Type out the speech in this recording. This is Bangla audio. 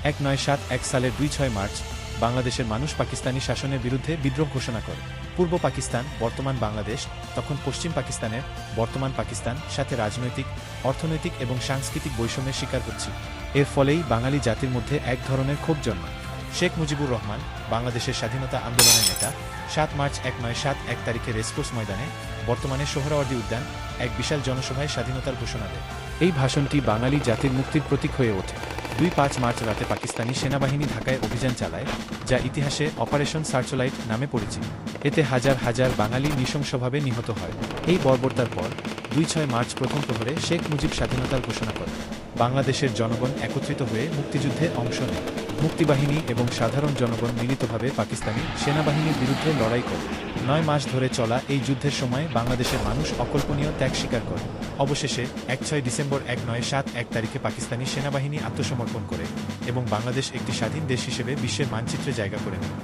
1971 সালের 2-6 মার্চ বাংলাদেশের মানুষ পাকিস্তানি শাসনের বিরুদ্ধে বিদ্রোহ ঘোষণা করে। পূর্ব পাকিস্তান, বর্তমান বাংলাদেশ, তখন পশ্চিম পাকিস্তানের, বর্তমান পাকিস্তান সাথে রাজনৈতিক, অর্থনৈতিক এবং সাংস্কৃতিক বৈষম্যের শিকার হচ্ছে। এর ফলেই বাঙালি জাতির মধ্যে এক ধরনের ক্ষোভ জন্মায়। শেখ মুজিবুর রহমান, বাংলাদেশের স্বাধীনতা আন্দোলনের নেতা, 7 মার্চ 1971 তারিখে রেসকোর্স ময়দানে, বর্তমানে সোহরাওয়ার্দী উদ্যান, এক বিশাল জনসভায় স্বাধীনতার ঘোষণা দেয়। এই ভাষণটি বাঙালি জাতির মুক্তির প্রতীক হয়ে ওঠে। 2-5 মার্চ রাতে পাকিস্তানি সেনাবাহিনী ঢাকায় অভিযান চালায়, যা ইতিহাসে অপারেশন সার্চলাইট নামে পরিচিত। এতে হাজার হাজার বাঙালি নৃশংসভাবে নিহত হয়। এই বর্বরতার পর 2-6 মার্চ প্রথম প্রহরে শেখ মুজিব স্বাধীনতার ঘোষণা করেন। বাংলাদেশের জনগণ একত্রিত হয়ে মুক্তিযুদ্ধে অংশ নেয়। মুক্তিবাহিনী এবং সাধারণ জনগণ মিলিতভাবে পাকিস্তানি সেনাবাহিনীর বিরুদ্ধে লড়াই করে। 9 মাস ধরে চলা এই যুদ্ধের সময় বাংলাদেশের মানুষ অকল্পনীয় ত্যাগ স্বীকার করে। অবশেষে 6 ডিসেম্বর 1971 তারিখে পাকিস্তানি সেনাবাহিনী আত্মসমর্পণ করে এবং বাংলাদেশ একটি স্বাধীন দেশ হিসেবে বিশ্বের মানচিত্রে জায়গা করে নেয়।